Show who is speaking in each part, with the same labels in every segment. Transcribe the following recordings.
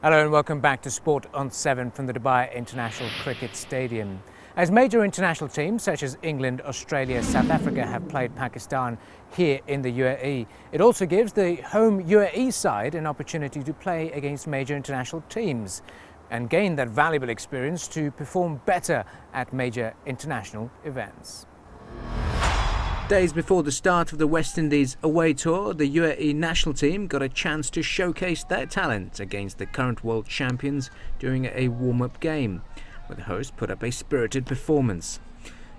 Speaker 1: Hello and welcome back to Sport on 7 from the Dubai International Cricket Stadium. As major international teams such as England, Australia, South Africa have played Pakistan here in the UAE, it also gives the home UAE side an opportunity to play against major international teams and gain that valuable experience to perform better at major international events. Days before the start of the West Indies away tour, the UAE national team got a chance to showcase their talent against the current world champions during a warm-up game, where the hosts put up a spirited performance.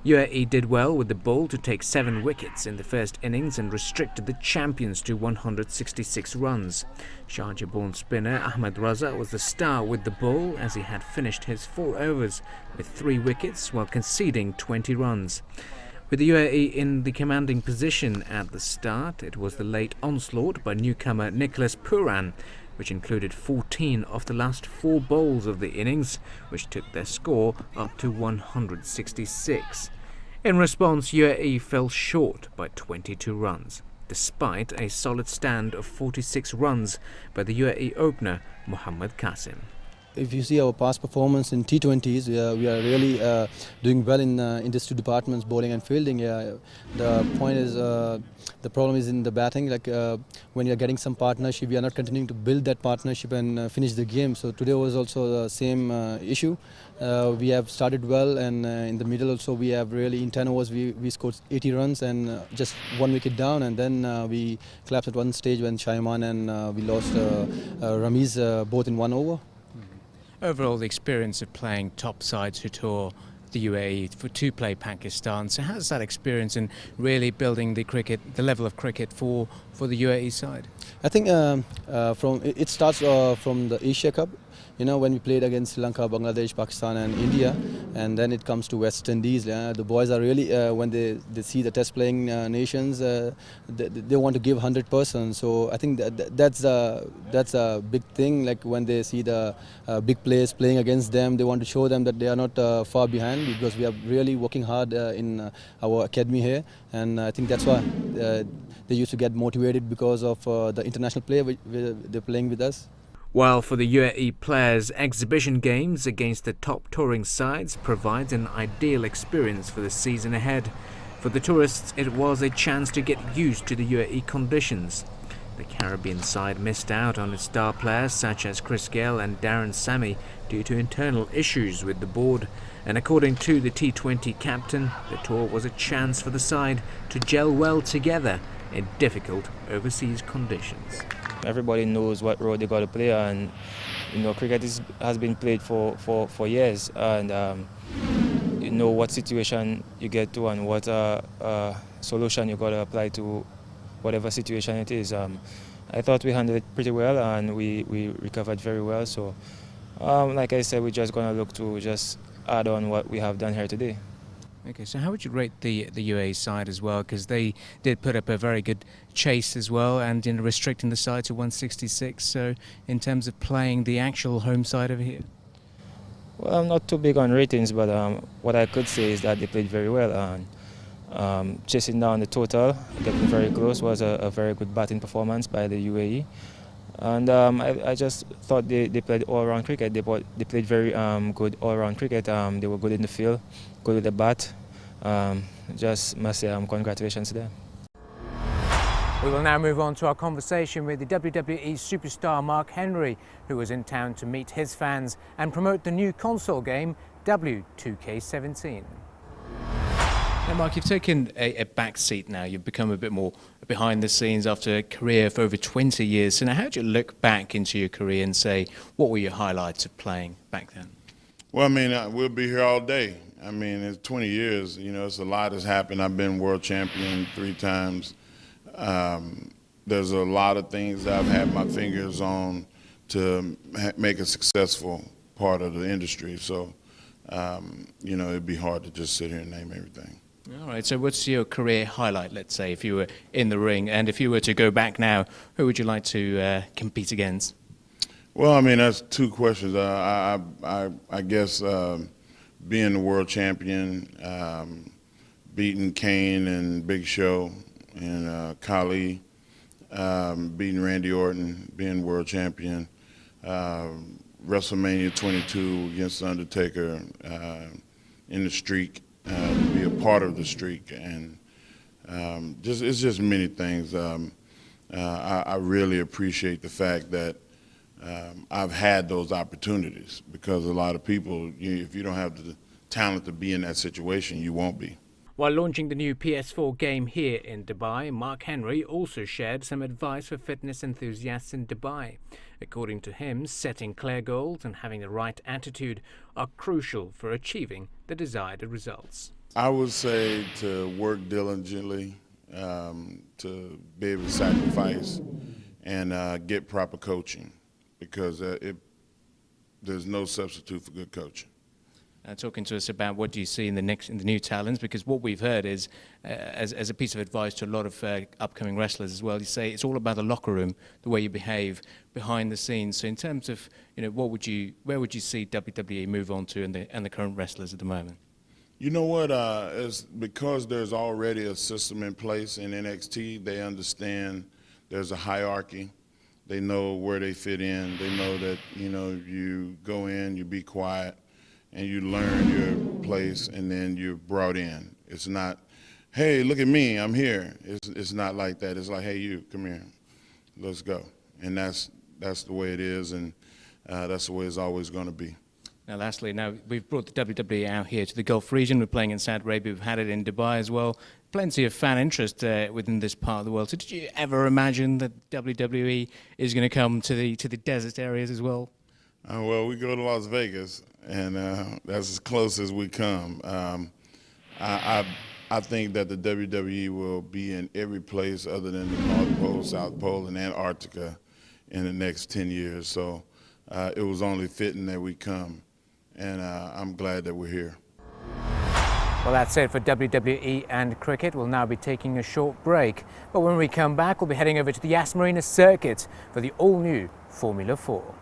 Speaker 1: UAE did well with the ball to take 7 wickets in the first innings and restricted the champions to 166 runs. Sharjah-born spinner Ahmed Raza was the star with the ball as he had finished his 4 overs with 3 wickets while conceding 20 runs. With the UAE in the commanding position at the start, it was the late onslaught by newcomer Nicholas Pooran, which included 14 of the last 4 bowls of the innings, which took their score up to 166. In response, UAE fell short by 22 runs, despite a solid stand of 46 runs by the UAE opener Mohammad Qasim.
Speaker 2: If you see our past performance in T20s, we are really doing well in these 2 departments, bowling and fielding. The point is, the problem is in the batting. Like when you're getting some partnership, we are not continuing to build that partnership and finish the game. So today was also the same issue. We have started well, and in the middle also we have really in 10 overs we scored 80 runs and just 1 wicket down, and then we collapsed at one stage when Shaiman and we lost Ramiz both in 1 over.
Speaker 1: Overall, the experience of playing top sides who tour the UAE to play Pakistan. So how's that experience in really building the level of cricket for the UAE side?
Speaker 2: I think it starts from the Asia Cup. You know, when we played against Sri Lanka, Bangladesh, Pakistan and India, and then it comes to West Indies. The boys are really, when they see the test playing nations, they want to give 100%. So I think that's a big thing. Like when they see the big players playing against them, they want to show them that they are not far behind, because we are really working hard in our academy here, and I think that's why they used to get motivated because of the international player they're playing with us.
Speaker 1: While for the UAE players, exhibition games against the top touring sides provides an ideal experience for the season ahead. For the tourists, it was a chance to get used to the UAE conditions. The Caribbean side missed out on its star players such as Chris Gayle and Darren Sammy due to internal issues with the board. And according to the T20 captain, the tour was a chance for the side to gel well together in difficult overseas conditions.
Speaker 3: Everybody knows what role they got to play, and you know, cricket has been played for years, and you know what situation you get to and what solution you got to apply to whatever situation it is. I thought we handled it pretty well, and we recovered very well. So, like I said, we're just going to look to just add on what we have done here today.
Speaker 1: Okay, so how would you rate the UAE side as well? Because they did put up a very good chase as well, and in restricting the side to 166. So in terms of playing the actual home side over here?
Speaker 3: Well, I'm not too big on ratings, but what I could say is that they played very well. And chasing down the total, getting very close, was a very good batting performance by the UAE. And I just thought they played all-round cricket. They played very good all-round cricket. They were good in the field, good with the bat. Just must say congratulations to them.
Speaker 1: We will now move on to our conversation with the WWE Superstar Mark Henry, who was in town to meet his fans and promote the new console game W2K17. Now, Mark, you've taken a back seat now. You've become a bit more behind the scenes after a career for over 20 years. So now how do you look back into your career and say, what were your highlights of playing back then?
Speaker 4: Well, I mean, we'll be here all day. I mean, it's 20 years. You know, it's a lot has happened. I've been world champion 3 times. There's a lot of things that I've had my fingers on to make a successful part of the industry. So, you know, it'd be hard to just sit here and name everything.
Speaker 1: All right, so what's your career highlight, let's say, if you were in the ring? And if you were to go back now, who would you like to compete against?
Speaker 4: Well, I mean, that's 2 questions. I guess being the world champion, beating Kane and Big Show and Khali, beating Randy Orton, being world champion, WrestleMania 22 against The Undertaker in the streak, to be a part of the streak, and it's just many things. I really appreciate the fact that I've had those opportunities, because a lot of people, if you don't have the talent to be in that situation, you won't be.
Speaker 1: While launching the new PS4 game here in Dubai, Mark Henry also shared some advice for fitness enthusiasts in Dubai. According to him, setting clear goals and having the right attitude are crucial for achieving the desired results.
Speaker 4: I would say to work diligently, to be able to sacrifice, and get proper coaching, because there's no substitute for good coaching.
Speaker 1: Talking to us about what do you see in the new talents, because what we've heard is, as a piece of advice to a lot of upcoming wrestlers as well, you say it's all about the locker room, the way you behave behind the scenes. So in terms of, where would you see WWE move on to and the current wrestlers at the moment?
Speaker 4: You know what? It's because there's already a system in place in NXT. They understand there's a hierarchy. They know where they fit in. They know that you go in, you be quiet, and you learn your place, and then you're brought in. It's not, hey, look at me, I'm here. It's not like that. It's like, hey, you, come here, let's go. And that's the way it is, and that's the way it's always going to be.
Speaker 1: Now, lastly, we've brought the WWE out here to the Gulf region. We're playing in Saudi Arabia. We've had it in Dubai as well. Plenty of fan interest within this part of the world. So did you ever imagine that WWE is going to come to the desert areas as well?
Speaker 4: Well, we go to Las Vegas, and that's as close as we come. I think that the WWE will be in every place other than the North Pole, South Pole, and Antarctica in the next 10 years. So it was only fitting that we come, and I'm glad that we're here.
Speaker 1: Well, that's it for WWE and cricket. We'll now be taking a short break. But when we come back, we'll be heading over to the Yas Marina circuit for the all-new Formula 4.